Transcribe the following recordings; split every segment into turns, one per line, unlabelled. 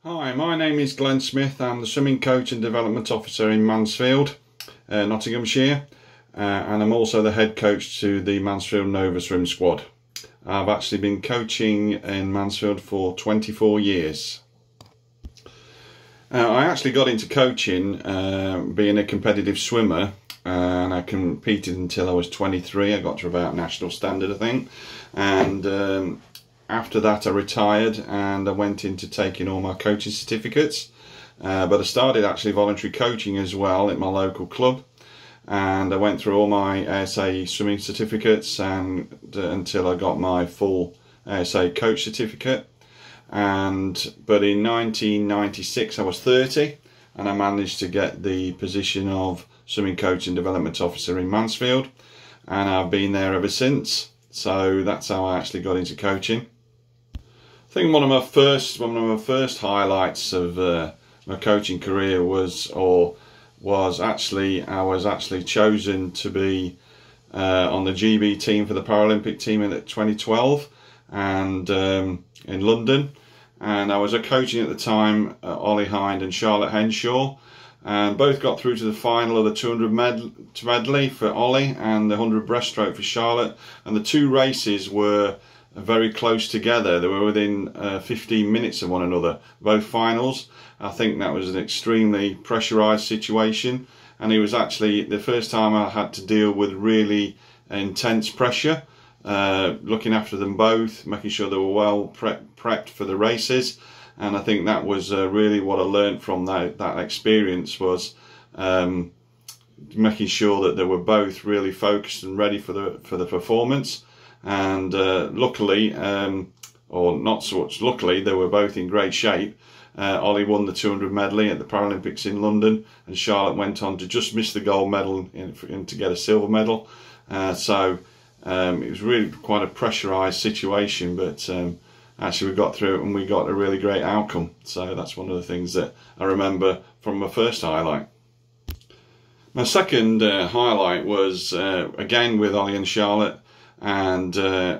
Hi, my name is Glenn Smith. I'm the swimming coach and development officer in Mansfield, Nottinghamshire, and I'm also the head coach to the Mansfield Nova Swim squad. I've actually been coaching in Mansfield for 24 years. I actually got into coaching being a competitive swimmer, and I competed until I was 23. I got to about national standard, I think, and after that I retired and I went into taking all my coaching certificates, but I started actually voluntary coaching as well at my local club, and I went through all my ASA swimming certificates and until I got my full ASA coach certificate. But in 1996 I was 30 and I managed to get the position of swimming coach and development officer in Mansfield, and I've been there ever since. So that's how I actually got into coaching. I think one of my first highlights of my coaching career was actually I was actually chosen to be on the GB team for the Paralympic team in 2012 and in London, and I was coaching at the time Ollie Hind and Charlotte Henshaw, and both got through to the final of the 200 medley for Ollie and the 100 breaststroke for Charlotte, and the two races were very close together. They were within 15 minutes of one another, both finals. I think that was an extremely pressurised situation, and it was actually the first time I had to deal with really intense pressure, looking after them both, making sure they were well prepped for the races. And I think that was really what I learned from that experience, was making sure that they were both really focused and ready for the performance. And luckily, or not so much luckily, they were both in great shape. Ollie won the 200 medley at the Paralympics in London, and Charlotte went on to just miss the gold medal and to get a silver medal. So it was really quite a pressurised situation, but actually we got through it and we got a really great outcome. So that's one of the things that I remember from my first highlight. My second highlight was again with Ollie and Charlotte, and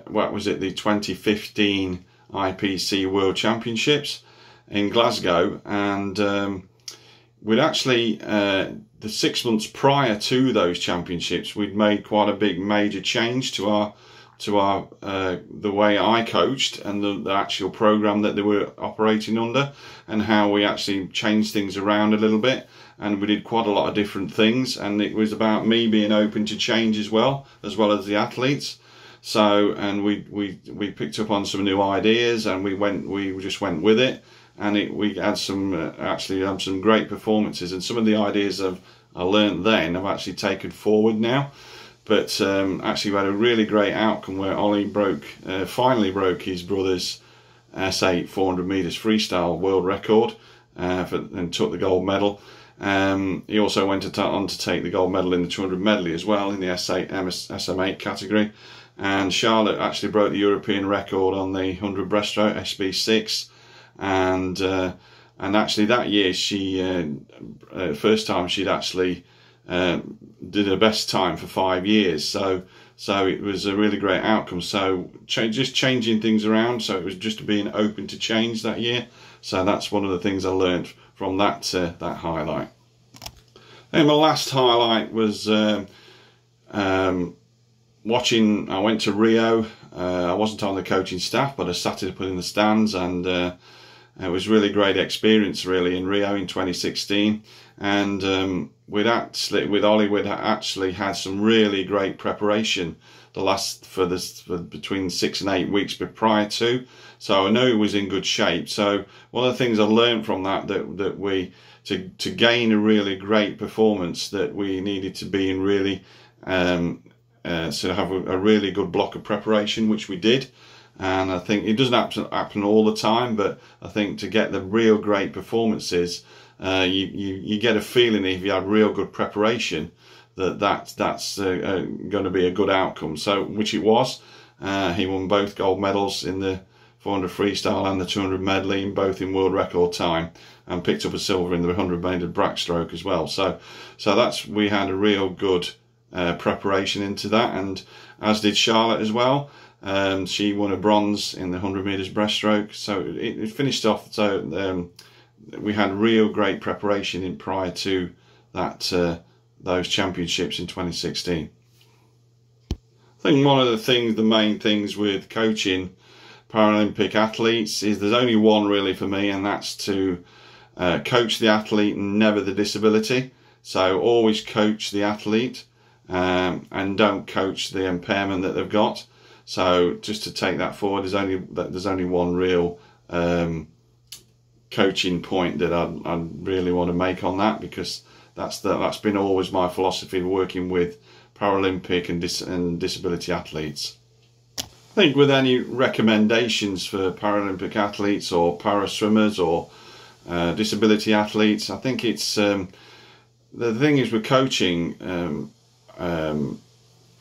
what was it, the 2015 IPC World Championships in Glasgow. And we'd actually the 6 months prior to those championships, we'd made quite a big major change to our the way I coached and the actual program that they were operating under, and how we actually changed things around a little bit, and we did quite a lot of different things, and it was about me being open to change as well as the athletes. So, and we picked up on some new ideas, and we just went with it, and we had some actually had some great performances, and some of the ideas I learned then I've actually taken forward now. But actually we had a really great outcome where Ollie finally broke his brother's S8 400 metres freestyle world record and took the gold medal. He also went on to take the gold medal in the 200 medley as well in the S8 SM8 category. And Charlotte actually broke the European record on the 100 breaststroke SB6, and actually that year she first time she'd actually did her best time for 5 years. So it was a really great outcome. So just changing things around. So it was just being open to change that year. So that's one of the things I learned from that highlight. And my last highlight was watching. I went to Rio. I wasn't on the coaching staff, but I sat up in the stands, and it was really great experience really in Rio in 2016. And with Ollie, we'd actually had some really great preparation for between 6 and 8 weeks prior to. So I know he was in good shape. So one of the things I learned from that to gain a really great performance, that we needed to be in really so have a really good block of preparation, which we did. And I think it doesn't happen all the time, but I think to get the real great performances, you get a feeling if you have real good preparation that's going to be a good outcome. So which it was. He won both gold medals in the 400 freestyle and the 200 medley, both in world record time, and picked up a silver in the 100 metre backstroke as well. So we had a real good preparation into that, and as did Charlotte as well. She won a bronze in the 100 metres breaststroke, so it finished off. So we had real great preparation in prior to that those championships in 2016. I think one of the main things with coaching Paralympic athletes is there's only one really for me, and that's to coach the athlete and never the disability. So always coach the athlete and don't coach the impairment that they've got. So just to take that forward, there's only one real coaching point that I really want to make on that, because that's been always my philosophy working with Paralympic and disability athletes. I think with any recommendations for Paralympic athletes or para swimmers or disability athletes, I think it's the thing is with coaching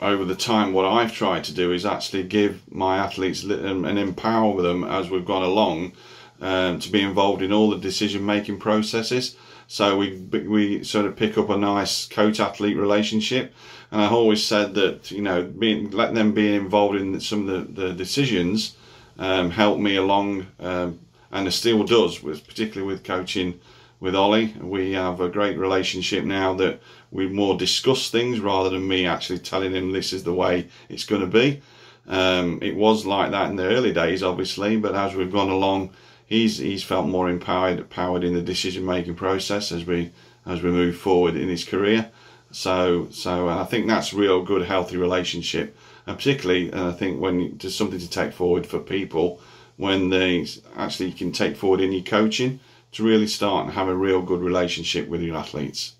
over the time, what I've tried to do is actually give my athletes and empower them as we've gone along to be involved in all the decision-making processes. So we sort of pick up a nice coach-athlete relationship, and I've always said that, you know, letting them be involved in some of the decisions helped me along, and it still does, particularly with coaching with Ollie. We have a great relationship now that we more discuss things rather than me actually telling him this is the way it's going to be. It was like that in the early days, obviously, but as we've gone along, he's felt more empowered in the decision-making process as we move forward in his career. So I think that's a real good, healthy relationship, and particularly I think when there's something to take forward for people when they actually can take forward in your coaching to really start and have a real good relationship with your athletes.